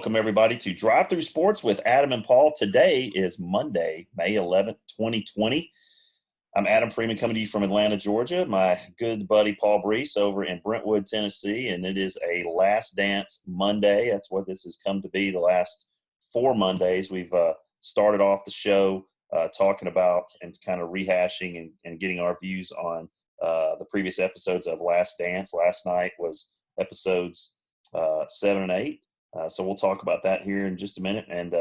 Welcome, everybody, to Drive Thru Sports with Adam and Paul. Today is Monday, May 11th, 2020. I'm Adam Freeman coming to you from Atlanta, Georgia. My good buddy Paul Brees over in Brentwood, Tennessee, and it is a Last Dance Monday. That's what this has come to be the last 4 Mondays. We've started off the show talking about and kind of rehashing and getting our views on the previous episodes of Last Dance. Last night was episodes 7 and 8. So we'll talk about that here in just a minute. And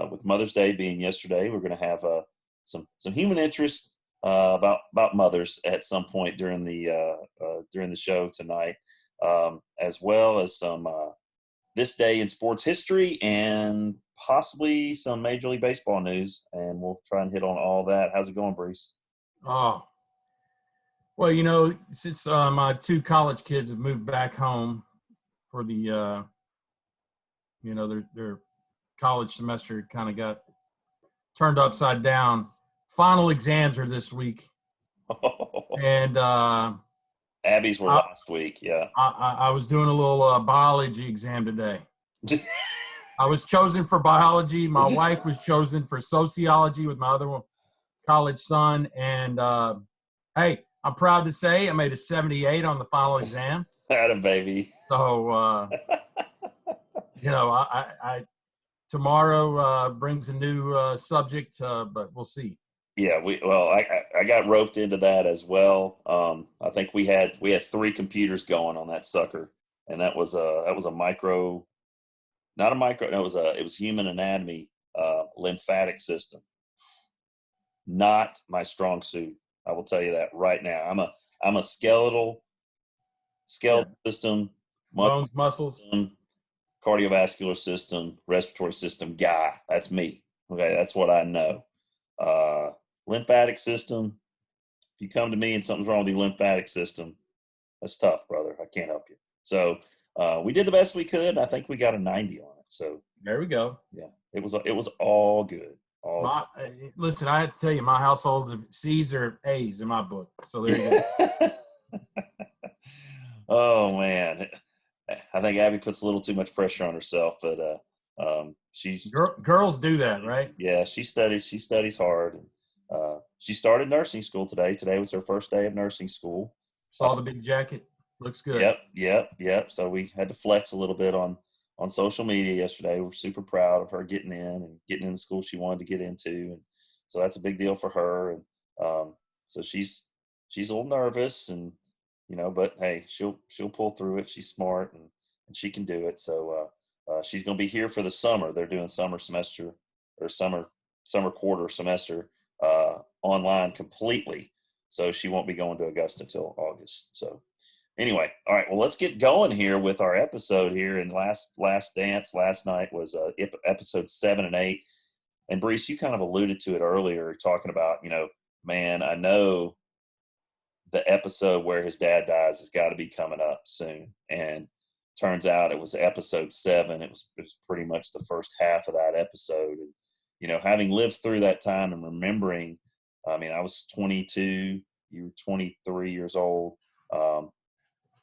with Mother's Day being yesterday, we're going to have some human interest about mothers at some point during the show tonight, as well as some this day in sports history and possibly some Major League Baseball news. And we'll try and hit on all that. How's it going, Brees? Oh, well, since my 2 college kids have moved back home for the their college semester kind of got turned upside down. Final exams are this week. And Abby's were last week, yeah. I was doing a little biology exam today. I was chosen for biology. My wife was chosen for sociology with my other college son. And, hey, I'm proud to say I made a 78 on the final exam. Atta baby. So, I tomorrow brings a new subject, but we'll see. Yeah, I got roped into that as well. I think we had 3 computers going on that sucker, and that was a micro, not a micro. No, it was human anatomy, lymphatic system. Not my strong suit. I will tell you that right now. I'm a skeletal system, bones, muscles. Cardiovascular system, respiratory system guy. That's me. Okay, that's what I know. Lymphatic system. If you come to me and something's wrong with your lymphatic system, that's tough, brother. I can't help you. So we did the best we could. I think we got a 90 on it. So there we go. Yeah, it was all good. Listen, I have to tell you, my household, the C's are A's in my book. So there you go. Oh man. I think Abby puts a little too much pressure on herself, but girls do that, right? Yeah, she studies hard. She started nursing school today. Today was her first day of nursing school. Saw the big jacket. Looks good. Yep. So we had to flex a little bit on social media yesterday. We're super proud of her getting in the school she wanted to get into, and so that's a big deal for her. And so she's a little nervous, and but hey, she'll pull through it. She's smart and she can do it. So she's going to be here for the summer. They're doing summer semester or summer quarter semester online completely. So she won't be going to Augusta until August. So anyway, all right. Well, let's get going here with our episode here. And last dance last night was episode 7 and 8. And Brees, you kind of alluded to it earlier, talking about man, I know the episode where his dad dies has got to be coming up soon. And turns out it was episode 7. It was pretty much the first half of that episode. And, having lived through that time and remembering, I was 22, you were 23 years old,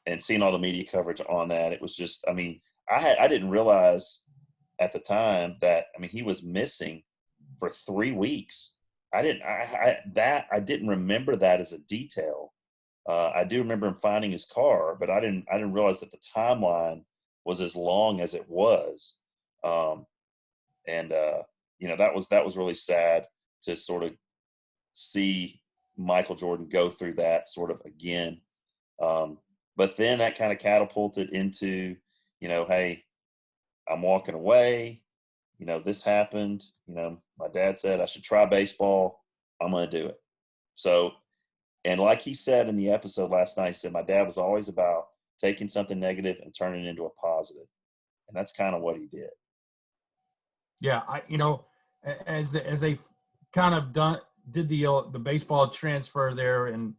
and seeing all the media coverage on that, it was just, I didn't realize at the time that, he was missing for 3 weeks. I didn't remember that as a detail. I do remember him finding his car, but I didn't realize that the timeline was as long as it was. That was really sad to sort of see Michael Jordan go through that sort of again. But then that kind of catapulted into, hey, I'm walking away. This happened. My dad said I should try baseball. I'm going to do it. So, and like he said in the episode last night, he said, my dad was always about taking something negative and turning it into a positive. And that's kind of what he did. Yeah. As they kind of did the baseball transfer there, and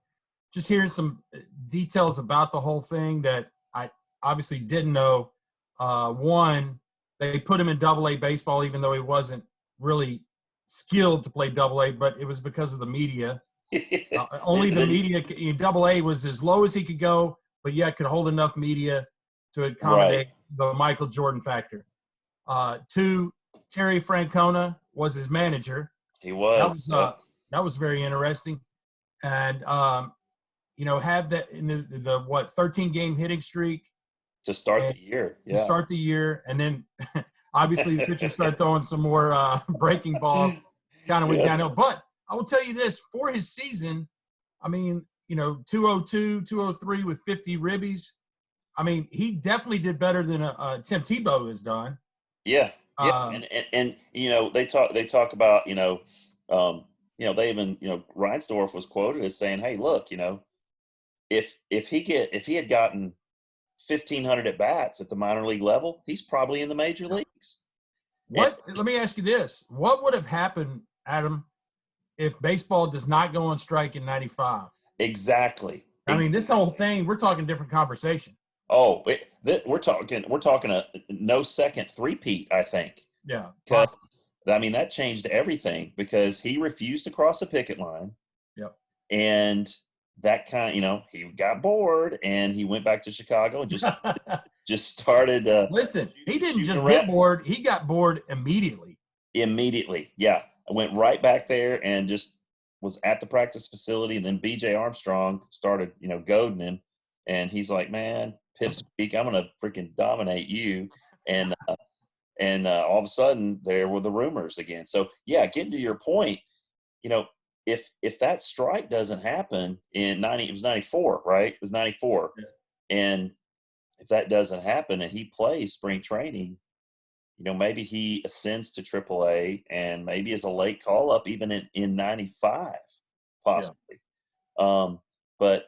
just hearing some details about the whole thing that I obviously didn't know. One, they put him in Double-A baseball, even though he wasn't really skilled to play Double-A, but it was because of the media. Only the media, Double-A was as low as he could go, but yet could hold enough media to accommodate the Michael Jordan factor. Two, Terry Francona was his manager. He was. That was very interesting. And, have that in the 13-game hitting streak. To start the year. Yeah. To start the year. And then obviously the pitchers started throwing some more breaking balls, kind of went downhill. But I will tell you this, for his season, 202, 203 with 50 ribbies. I mean, he definitely did better than Tim Tebow has done. Yeah. Yeah. And they talk about, they even, Reinsdorf was quoted as saying, hey, look, if he had gotten 1,500 at bats at the minor league level, he's probably in the major leagues. Let me ask you this. What would have happened, Adam, if baseball does not go on strike in 95? Exactly. I mean, this whole thing, we're talking different conversation. Oh, we're talking a no second three-peat, I think. Yeah. That changed everything because he refused to cross the picket line. Yep. And that he got bored and he went back to Chicago and just started. Listen, he didn't just get bored. He got bored immediately. Immediately. Yeah. I went right back there and just was at the practice facility. And then BJ Armstrong started, goading him. And he's like, man, Pipsqueak, I'm going to freaking dominate you. And all of a sudden there were the rumors again. So yeah, getting to your point, if that strike doesn't happen in it was 94, right? It was 94. Yeah. And if that doesn't happen and he plays spring training, maybe he ascends to AAA and maybe is a late call up even in 95, possibly. Yeah. But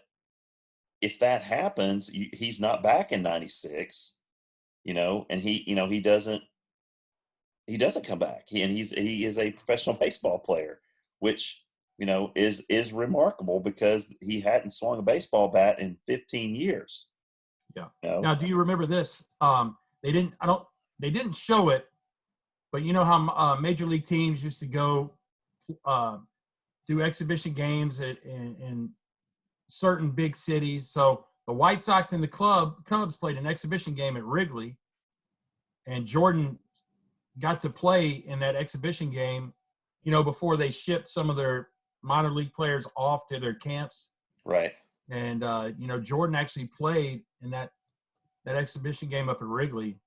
if that happens, he's not back in 96, and he doesn't come back. He is a professional baseball player, which, is remarkable because he hadn't swung a baseball bat in 15 years. Yeah. Now, do you remember this? They didn't show it, but you know how major league teams used to go do exhibition games in certain big cities. So the White Sox and the Cubs played an exhibition game at Wrigley, and Jordan got to play in that exhibition game, before they shipped some of their minor league players off to their camps. Right. And, Jordan actually played in that exhibition game up at Wrigley.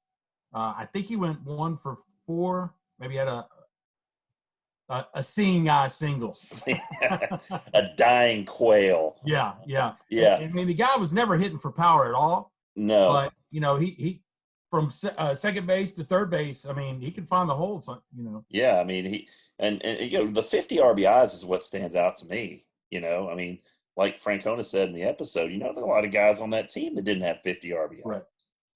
I think he went 1 for 4, maybe had a seeing eye single. A dying quail. Yeah. Yeah. I mean, the guy was never hitting for power at all. No. But, he from second base to third base, I mean, he can find the holes, Yeah, I mean, he and the 50 RBIs is what stands out to me. I mean, like Francona said in the episode, there are a lot of guys on that team that didn't have 50 RBIs. Right.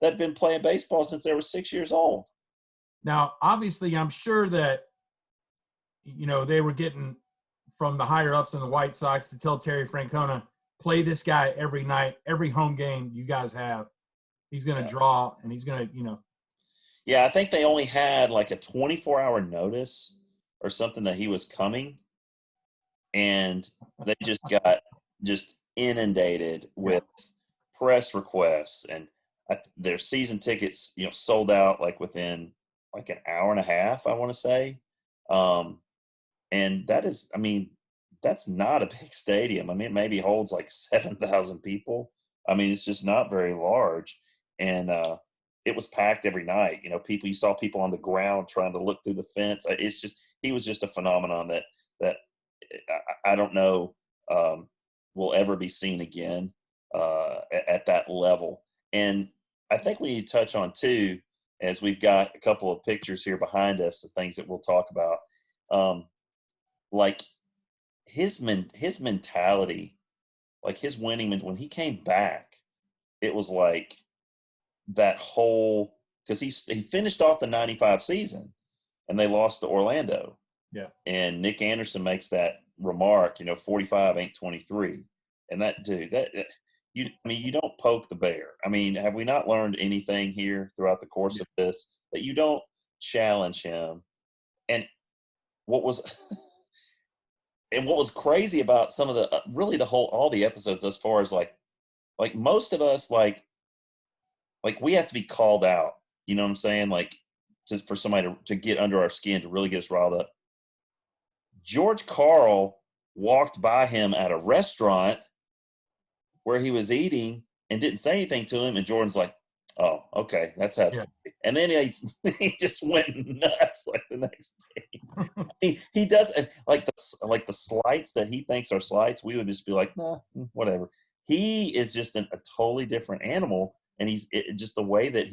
That had been playing baseball since they were 6 years old. Now, obviously, I'm sure that, they were getting from the higher-ups in the White Sox to tell Terry Francona, play this guy every night, every home game you guys have. He's going to draw, and he's going to, Yeah, I think they only had like a 24-hour notice or something that he was coming, and they just got inundated with press requests, and their season tickets, sold out like within like an hour and a half, I want to say. And that is, that's not a big stadium. It maybe holds like 7,000 people. It's just not very large. And it was packed every night. You saw people on the ground trying to look through the fence. He was just a phenomenon that I don't know will ever be seen again at that level. And I think we need to touch on too, as we've got a couple of pictures here behind us, the things that we'll talk about. Like his mentality, like his winning, when he came back, it was like that whole, because he finished off the 95 season and they lost to Orlando. Yeah. And Nick Anderson makes that remark, 45 ain't 23. And that dude, you don't poke the bear. Have we not learned anything here throughout the course of this, that you don't challenge him? And what was crazy about some of the all the episodes as far as like most of us, like we have to be called out. You know what I'm saying? Like for somebody to get under our skin, to really get us riled up. George Karl walked by him at a restaurant where he was eating and didn't say anything to him. And Jordan's like, oh, okay, that's how it's going to be. And then he just went nuts like the next day. He does like the slights that he thinks are slights. We would just be like, nah, whatever. He is just a totally different animal, and just the way that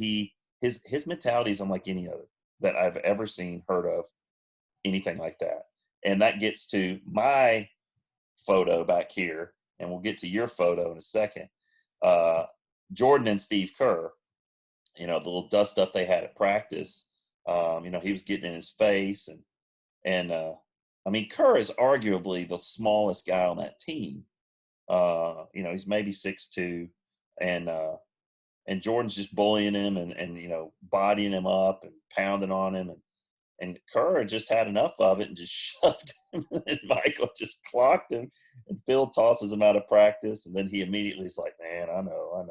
his mentality is unlike any other that I've ever seen, heard of, anything like that. And that gets to my photo back here, and we'll get to your photo in a second. Jordan and Steve Kerr, the little dust up they had at practice. He was getting in his face, and Kerr is arguably the smallest guy on that team. He's maybe 6'2", and Jordan's just bullying him and bodying him up and pounding on him, and Kerr just had enough of it and just shoved him, and Michael just clocked him, and Phil tosses him out of practice, and then he immediately is like, man, I know.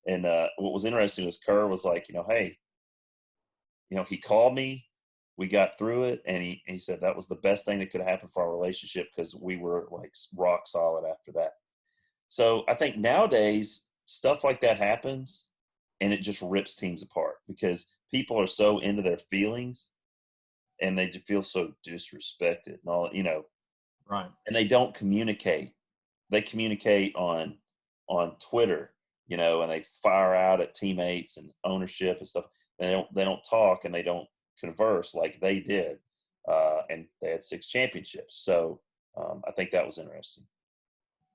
And what was interesting was Kerr was like, hey, he called me, we got through it, and he said that was the best thing that could happen for our relationship because we were like rock solid after that. So I think nowadays stuff like that happens, and it just rips teams apart because people are so into their feelings, and they just feel so disrespected and all, right. And they don't communicate. They communicate on Twitter, and they fire out at teammates and ownership and stuff. They don't talk, and they don't converse like they did. And they had 6 championships. So I think that was interesting.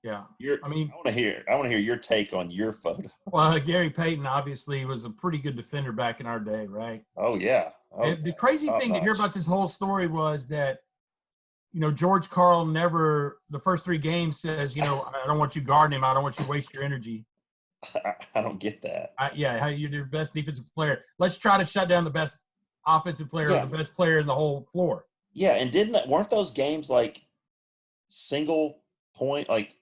Yeah. I want to hear your take on your photo. Well, Gary Payton obviously was a pretty good defender back in our day, right? Oh, yeah. The crazy thing to hear about this whole story was that, George Karl never, the first 3 games says, I don't want you guarding him. I don't want you to waste your energy. I don't get that. You're the best defensive player. Let's try to shut down the best offensive player, or the best player in the whole floor. Yeah, and weren't those games like single point, like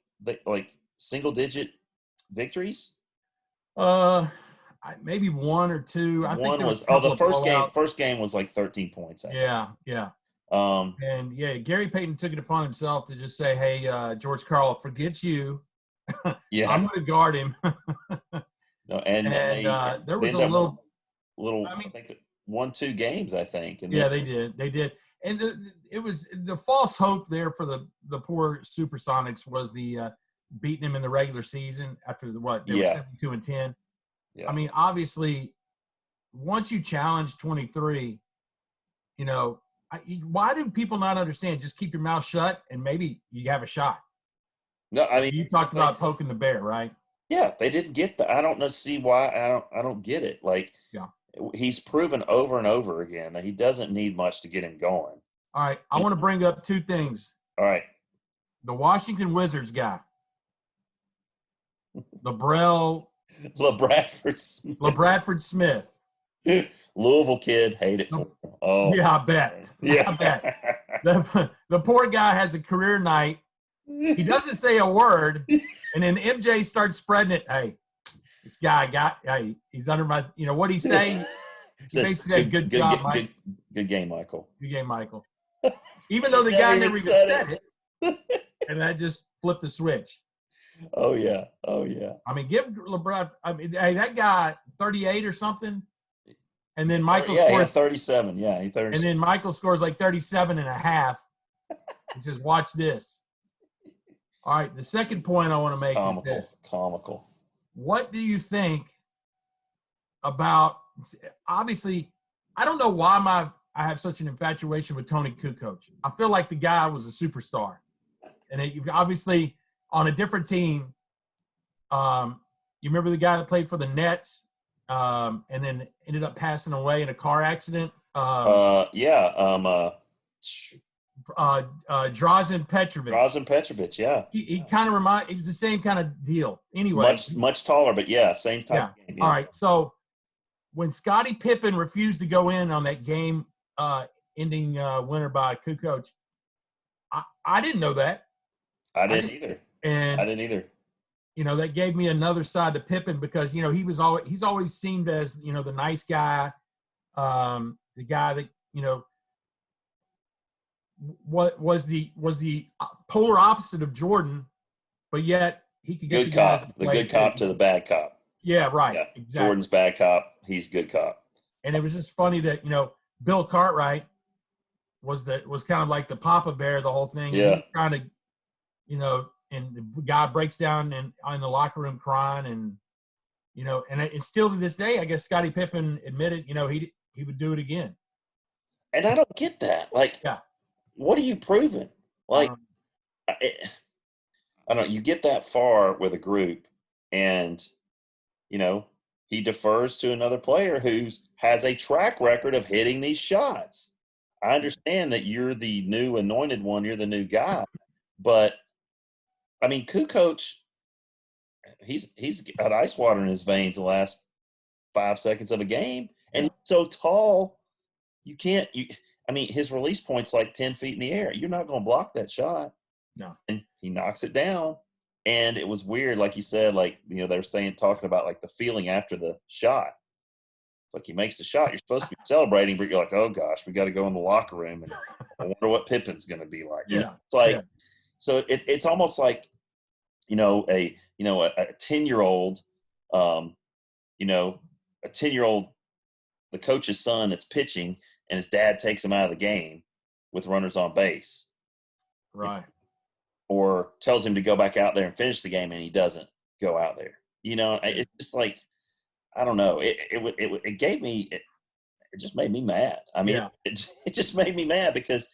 single digit victories? Maybe 1 or 2. I think there was the first game was like 13 points. Yeah. Gary Payton took it upon himself to just say, hey, George Karl, forget you. Yeah, I'm going to guard him. No, there was a little. I think 1-2 games, I think. And they did. And it was the false hope there for the poor Supersonics was the beating him in the regular season after they were 72-10. Yeah. Obviously, once you challenge 23, why do people not understand? Just keep your mouth shut, and maybe you have a shot. No, you talked about poking the bear, right? Yeah, they didn't get that. I don't see why. I don't get it. Like, he's proven over and over again that he doesn't need much to get him going. All right, I want to bring up 2 things. All right, the Washington Wizards guy, LaBradford Smith. Louisville kid, hate it for him. Oh, yeah, I bet. Yeah, I bet. The poor guy has a career night. He doesn't say a word, and then MJ starts spreading it. Hey, this guy he's under my. What he say? He basically said, "Good job, Mike. Good game, Michael. Good game, Michael." Even though the guy never even said it, and that just flipped the switch. Oh yeah. Give LeBron. Hey, that guy 38 or something, and then Michael scores 37. Yeah, he 37. And then Michael scores like 37 and a half. He says, "Watch this." All right, the second point I want to make is this. Comical. What do you think about – obviously, I don't know why I have such an infatuation with Tony Kukoc. I feel like the guy was a superstar. And obviously, on a different team, you remember the guy that played for the Nets and then ended up passing away in a car accident? Drazen Petrovic. Yeah. He kind of it was the same kind of deal. Anyway. Much taller, but same type of game. Yeah. All right, so when Scottie Pippen refused to go in on that game ending winner by Kukoc, I didn't know that. I didn't either. And I didn't either. That gave me another side to Pippen because, he's always seemed as, the nice guy. the guy that, what was the polar opposite of Jordan, but yet he could get Good the guys to cop, the play good too. cop to the bad cop. Yeah, right. Yeah, Exactly. Jordan's bad cop. He's good cop. And it was just funny that, Bill Cartwright was kind of like the Papa Bear, the whole thing. And Yeah. he kind of, and the guy breaks down in the locker room crying, and, and it's still to this day, I guess Scottie Pippen admitted, he would do it again. And I don't get that. Like, Yeah. What are you proving? Like, I don't know. You get that far with a group, and he defers to another player who has a track record of hitting these shots. I understand that you're the new anointed one, you're the new guy, but I mean, Kukoc, he's got ice water in his veins the last 5 seconds of a game, and he's so tall, you can't. I mean, his release point's like 10 feet in the air. You're not going to block that shot. No. And he knocks it down. And it was weird, like you said, like, they were talking about like the feeling after the shot. It's like he makes the shot. You're supposed to be celebrating, but you're like, oh gosh, we got to go in the locker room, and I wonder what Pippen's going to be like. It's like, so it's almost like, a 10-year-old, a 10-year-old, the coach's son that's pitching, and his dad takes him out of the game with runners on base. Right. Or tells him to go back out there and finish the game, and he doesn't go out there. It's just like, I don't know. It gave me – it just made me mad. I mean, it just made me mad because,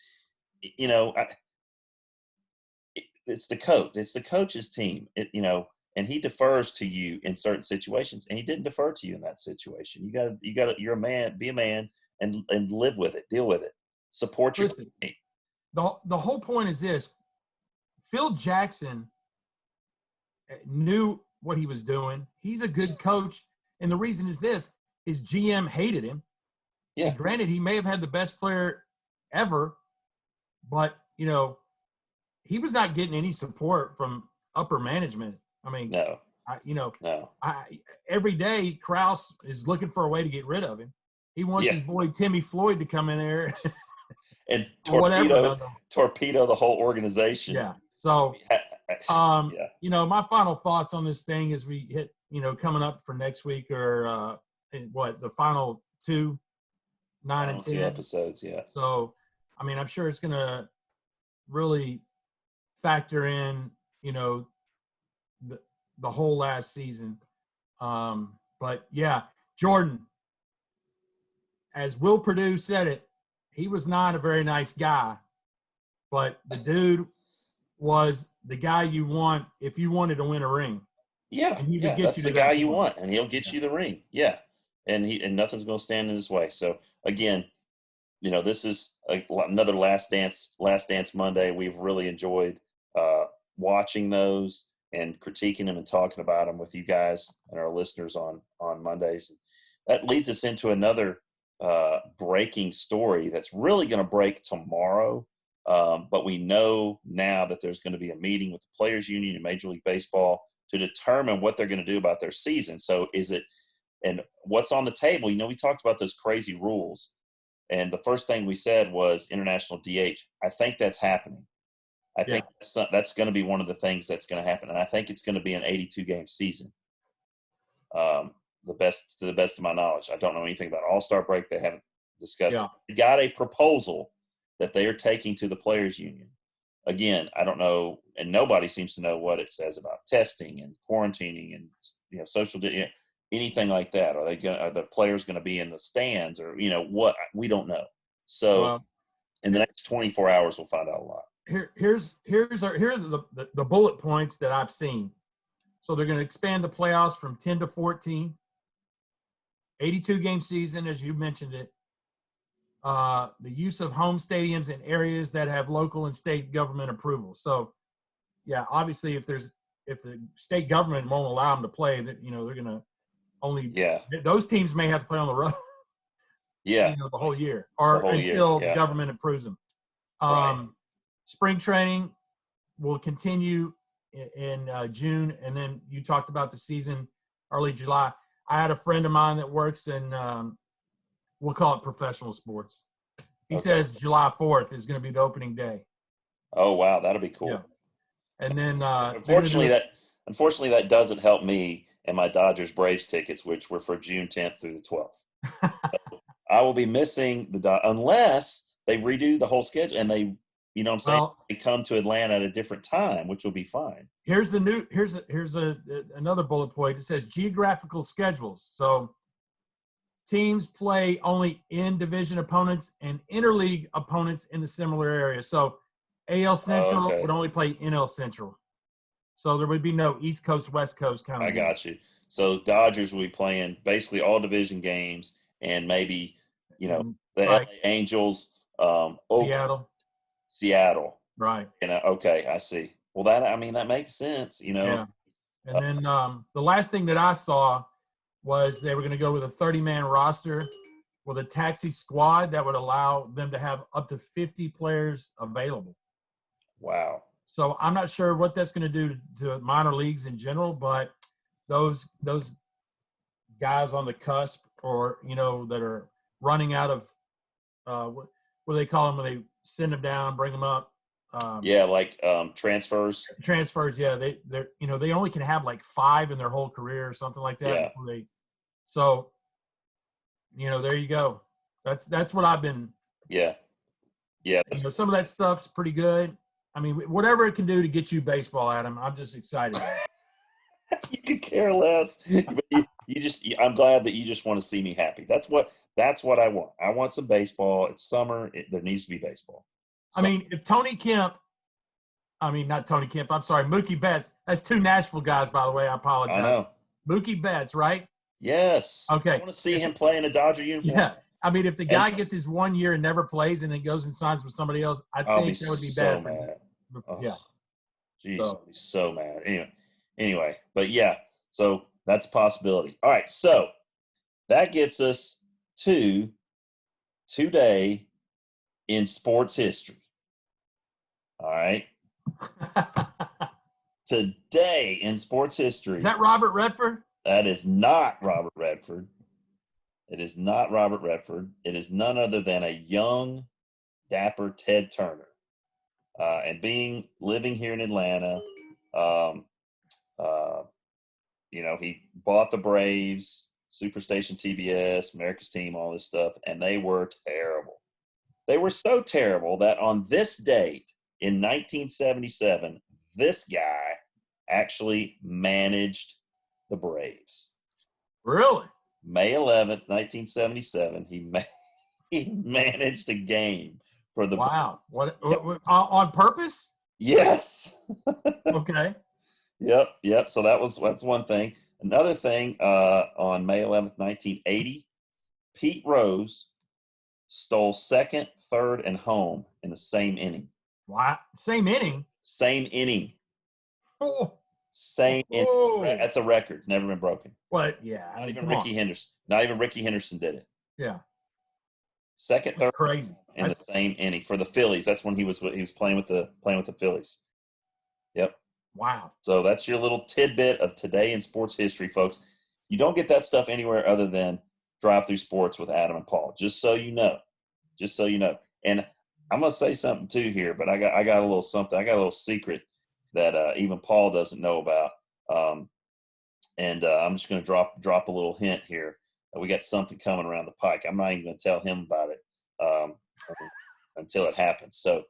it's the coach. It's the coach's team, and he defers to you in certain situations, and he didn't defer to you in that situation. You're a man, be a man, and live with it, deal with it, support your team. The whole point is this. Phil Jackson knew what he was doing. He's a good coach, and the reason is this: his GM hated him. Yeah. And granted, he may have had the best player ever, but he was not getting any support from upper management. I mean, no. Every day Krause is looking for a way to get rid of him. He wants his boy Timmy Floyd to come in there and torpedo the whole organization. Yeah. So, my final thoughts on this thing as we hit, coming up for next week are the final 2, 9 and 10 episodes. Yeah. So, I mean, I'm sure it's going to really factor in, the whole last season. But yeah, Jordan, as Will Perdue said it, he was not a very nice guy, but the dude was the guy you want if you wanted to win a ring. Yeah, that's the guy you want, and he'll get you the ring. Yeah, and nothing's going to stand in his way. So again, this is another Last Dance Monday. We've really enjoyed watching those and critiquing them and talking about them with you guys and our listeners on Mondays. That leads us into another breaking story that's really going to break tomorrow. But we know now that there's going to be a meeting with the Players Union and Major League Baseball to determine what they're going to do about their season. So and what's on the table? We talked about those crazy rules. And the first thing we said was international DH. I think that's happening. I think that's going to be one of the things that's going to happen. And I think it's going to be an 82-game season. To the best of my knowledge. I don't know anything about All-Star break. They haven't discussed it. They got a proposal that they are taking to the Players Union. Again, I don't know, and nobody seems to know what it says about testing and quarantining and social anything like that. Are the players going to be in the stands, or what? We don't know. So in the next 24 hours, we'll find out a lot. Here are the bullet points that I've seen. So they're going to expand the playoffs from 10 to 14, 82-game season, as you mentioned it. The use of home stadiums in areas that have local and state government approval. So, obviously, if the state government won't allow them to play, that they're going to only those teams may have to play on the road. The whole year until the government approves them. Right. Spring training will continue in June, and then you talked about the season early July. I had a friend of mine that works in we'll call it professional sports. He Okay. says July 4th is going to be the opening day. Oh, wow. That'll be cool. Yeah. And then Unfortunately, that doesn't help me and my Dodgers Braves tickets, which were for June 10th through the 12th. I will be missing unless they redo the whole schedule and they, you know what I'm saying, they come to Atlanta at a different time, which will be fine. Here's another bullet point. It says geographical schedules. So teams play only in division opponents and interleague opponents in the similar area. So AL Central would only play NL Central. So there would be no East Coast, West Coast kind of I got you. So Dodgers will be playing basically all division games and maybe, you know, the LA Angels, Seattle. Right. And okay, I see. Well, that makes sense, you know. Yeah. And then the last thing that I saw was they were going to go with a 30-man roster with a taxi squad that would allow them to have up to 50 players available. Wow. So I'm not sure what that's going to do to minor leagues in general, but those guys on the cusp or, you know, that are running out of what do they call them when they send them down, bring them up? Transfers. Transfers, yeah. They're you know, they only can have like 5 in their whole career or something like that. Yeah. So, you know, there you go. That's what I've been. Yeah. Yeah. You know, some of that stuff's pretty good. I mean, whatever it can do to get you baseball, Adam, I'm just excited. You could care less. But I'm glad that you just want to see me happy. That's what I want. I want some baseball. It's summer. There needs to be baseball. I mean, if not Tony Kemp, I'm sorry, Mookie Betts. That's 2 Nashville guys, by the way. I apologize. I know. Mookie Betts, right? Yes. Okay. I want to see him play in a Dodger uniform. Yeah. I mean, if the guy gets his 1 year and never plays and then goes and signs with somebody else, I think that would be bad for him. Yeah. Jeez, I'd be so mad. Anyway, but yeah, so that's a possibility. All right, so that gets us to today in sports history. All right. Today in sports history. Is that Robert Redford? That is not Robert Redford. It is not Robert Redford. It is none other than a young, dapper Ted Turner. And living here in Atlanta, you know, he bought the Braves, Superstation TBS, America's Team, all this stuff, and they were terrible. They were so terrible that on this date in 1977, this guy actually managed the Braves. Really? May 11th, 1977, he managed a game for the Wow. What on purpose? Yes. Okay. Yep. So that's one thing. Another thing, on May 11th, 1980, Pete Rose stole second, third, and home in the same inning. What? Same inning? Same inning. Oh. Same inning. That's a record. It's never been broken. What? Yeah. Not even Ricky Henderson did it. Yeah. Second, third, crazy. In the same inning for the Phillies. That's when he was playing with the Phillies. Yep. Wow. So that's your little tidbit of today in sports history, folks. You don't get that stuff anywhere other than Drive Through Sports with Adam and Paul. Just so you know. And I'm gonna say something too here, but I got a little something. I got a little secret that even Paul doesn't know about. And I'm just gonna drop a little hint here. We got something coming around the pike. I'm not even gonna tell him about it until it happens. So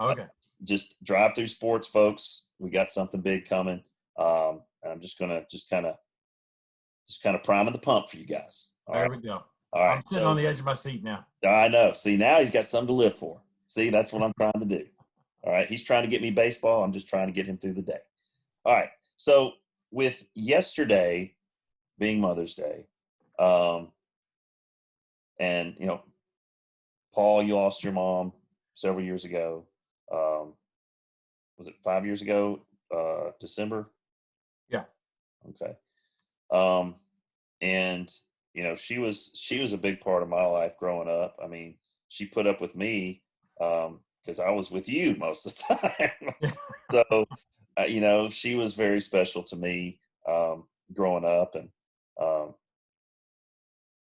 okay. Just Drive Through Sports, folks. We got something big coming. And I'm just gonna kind of priming the pump for you guys. There we go. All right. I'm sitting on the edge of my seat now. I know. See, now he's got something to live for. See, that's what I'm trying to do. All right. He's trying to get me baseball. I'm just trying to get him through the day. All right. So with yesterday being Mother's Day, and you know, Paul, you lost your mom several years ago. Was it 5 years ago? December? Yeah. Okay. And you know, she was a big part of my life growing up. I mean, she put up with me because I was with you most of the time. So, you know, she was very special to me growing up, and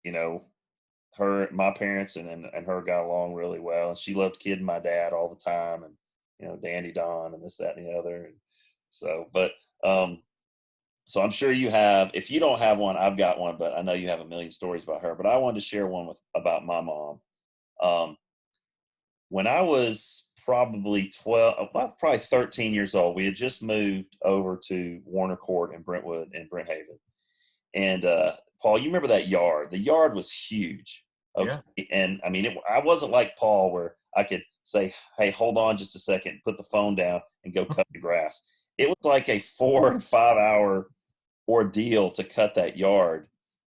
you know, my parents and her got along really well, and she loved kidding my dad all the time, and Dandy Don and this, that, and the other. And so, but so I'm sure you have. If you don't have one, I've got one, but I know you have a million stories about her. But I wanted to share one about my mom. Um, when I was probably 12, well, probably 13 years old, we had just moved over to Warner Court in Brentwood and Brent Haven. And Paul, you remember that yard? The yard was huge. Okay. Yeah. And I mean, I wasn't like Paul where I could say, hey, hold on just a second, put the phone down and go cut the grass. It was like a 4 or 5 hour ordeal to cut that yard.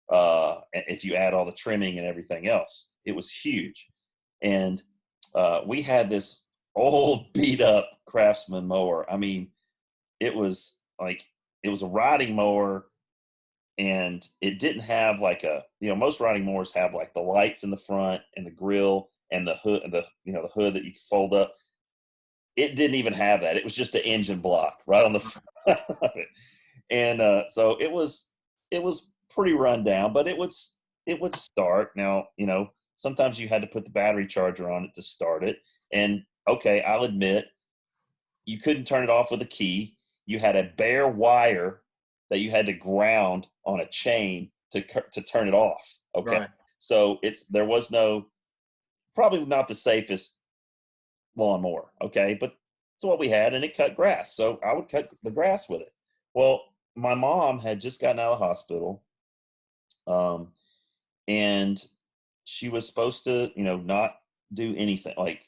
If you add all the trimming and everything else, it was huge. And we had this old beat up Craftsman mower. I mean, it was a riding mower, and it didn't have like most riding mowers have like the lights in the front and the grill and the hood, the hood that you can fold up. It didn't even have that. It was just an engine block right on the front of it. And so it was pretty run down, but it would start. Now, sometimes you had to put the battery charger on it to start it. And okay, I'll admit, you couldn't turn it off with a key. You had a bare wire that you had to ground on a chain to turn it off. Okay. Right. So there was probably not the safest lawnmower. Okay. But it's what we had, and it cut grass. So I would cut the grass with it. Well, my mom had just gotten out of the hospital. And she was supposed to, not do anything. Like,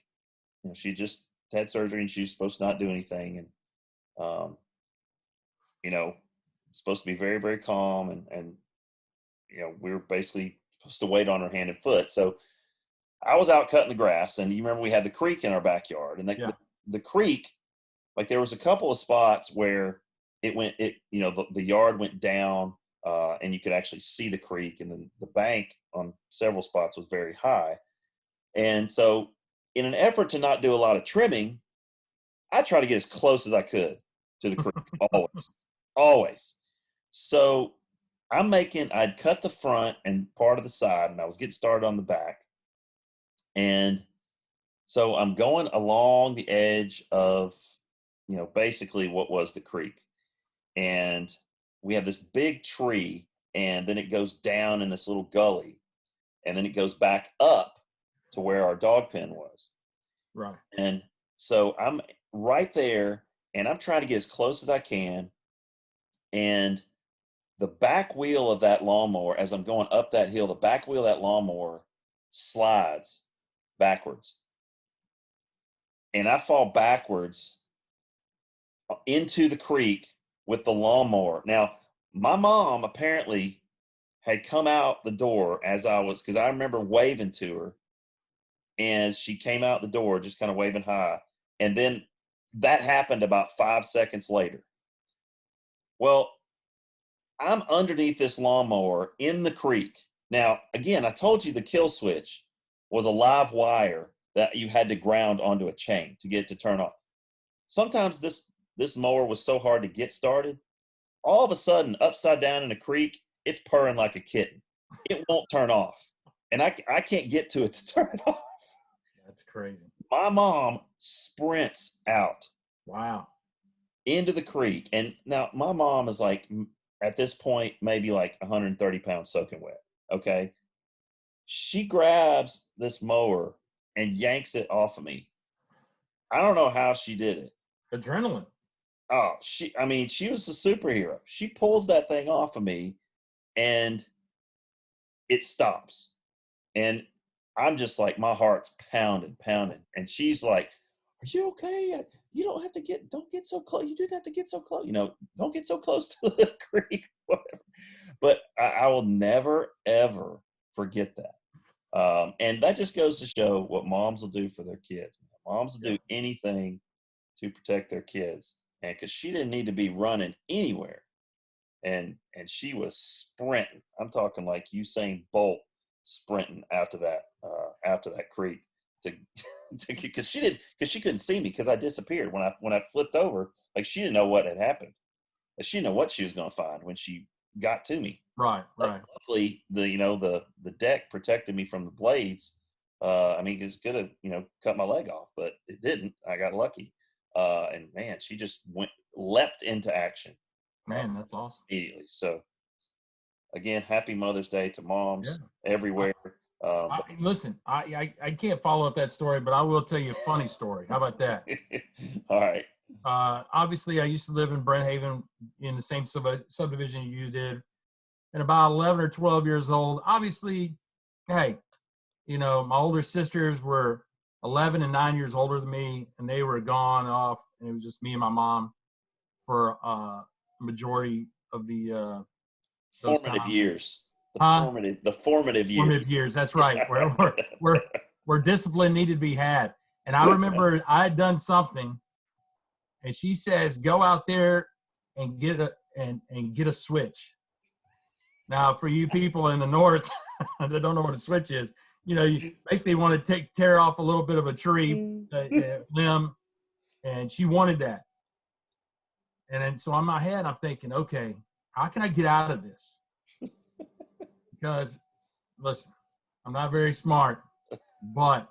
she just had surgery and she's supposed to not do anything. And, supposed to be very, very calm. And we were basically supposed to wait on her hand and foot. So I was out cutting the grass, and you remember we had the creek in our backyard, and the creek, like there was a couple of spots where the yard went down, and you could actually see the creek, and then the bank on several spots was very high. And so in an effort to not do a lot of trimming, I tried to get as close as I could to the creek, always. So I'd cut the front and part of the side, and I was getting started on the back. And so I'm going along the edge of, basically what was the creek. And we have this big tree, and then it goes down in this little gully, and then it goes back up to where our dog pen was. Right. And so I'm right there, and I'm trying to get as close as I can. And the back wheel of that lawnmower, as I'm going up that hill, the back wheel of that lawnmower slides backwards. And I fall backwards into the creek with the lawnmower. Now, my mom apparently had come out the door because I remember waving to her, and she came out the door just kind of waving hi. And then that happened about 5 seconds later. Well, I'm underneath this lawnmower in the creek. Now, again, I told you the kill switch was a live wire that you had to ground onto a chain to get it to turn off. Sometimes this mower was so hard to get started. All of a sudden, upside down in a creek, it's purring like a kitten. It won't turn off. And I can't get to it to turn it off. That's crazy. My mom sprints out. Wow. Into the creek. And now my mom is like, at this point, maybe like 130 pounds soaking wet. Okay. She grabs this mower and yanks it off of me. I don't know how she did it. Adrenaline. Oh, she was a superhero. She pulls that thing off of me, and it stops. And I'm just like, my heart's pounding. And she's like, are you okay? You don't get so close. You didn't have to get so close. Don't get so close to the creek, whatever. But I will never, ever forget that. And that just goes to show what moms will do for their kids. Moms will do anything to protect their kids. And because she didn't need to be running anywhere. And she was sprinting. I'm talking like Usain Bolt sprinting out to that creek because she couldn't see me because I disappeared when I flipped over. Like, she didn't know what had happened. She didn't know what she was going to find when she got to me. Right. Luckily, the deck protected me from the blades. I mean, it could have, cut my leg off, but it didn't. I got lucky. And man, she just leapt into action. Man, that's awesome. Immediately. So again, happy Mother's Day to moms everywhere. Listen, I can't follow up that story, but I will tell you a funny story. How about that? All right. Obviously, I used to live in Brent Haven in the same subdivision you did. And about 11 or 12 years old, obviously, hey, my older sisters were 11 and 9 years older than me, and they were gone off, and it was just me and my mom for majority of the formative years. The formative years. That's right. Where discipline needed to be had. And I remember I had done something, and she says, "Go out there and get a switch." Now, for you people in the north that don't know what a switch is, you basically want to tear off a little bit of a tree limb, and she wanted that. And then so in my head, I'm thinking, okay, how can I get out of this? Because, listen, I'm not very smart, but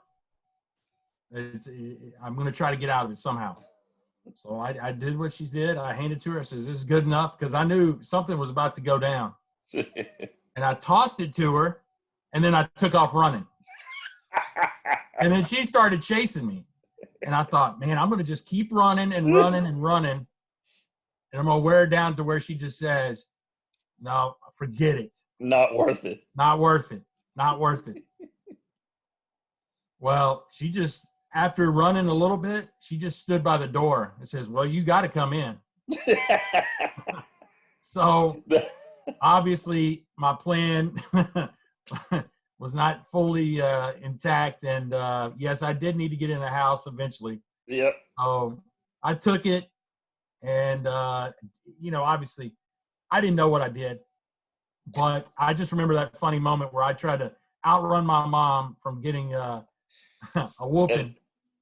I'm going to try to get out of it somehow. So I did what she did. I handed it to her. I says, "This is good enough," because I knew something was about to go down. And I tossed it to her, and then I took off running. And then she started chasing me. And I thought, man, I'm going to just keep running and running and running. And I'm going to wear her down to where she just says, "No, forget it. Not worth it. Not worth it. Not worth it." Well, she just, after running a little bit, she just stood by the door and says, "Well, you got to come in." So obviously my plan was not fully intact. And yes, I did need to get in the house eventually. Yep. I took it, and obviously I didn't know what I did, but I just remember that funny moment where I tried to outrun my mom from getting a whooping.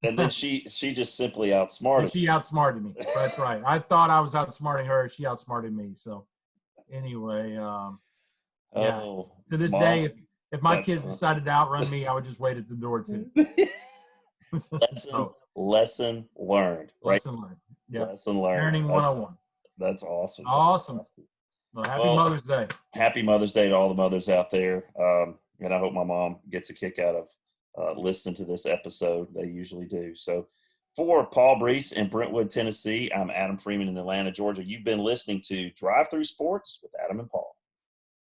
And then she just simply outsmarted. She outsmarted me. That's right. I thought I was outsmarting her. She outsmarted me. So anyway, to this day, if my kids decided to outrun me, I would just wait at the door too. Lesson learned. Right? Lesson learned. Yeah. Lesson learned. Parenting 101. That's awesome. Awesome. Well, happy Mother's Day. Happy Mother's Day to all the mothers out there. And I hope my mom gets a kick out of listening to this episode. They usually do. So for Paul Brees in Brentwood, Tennessee, I'm Adam Freeman in Atlanta, Georgia. You've been listening to Drive Thru Sports with Adam and Paul.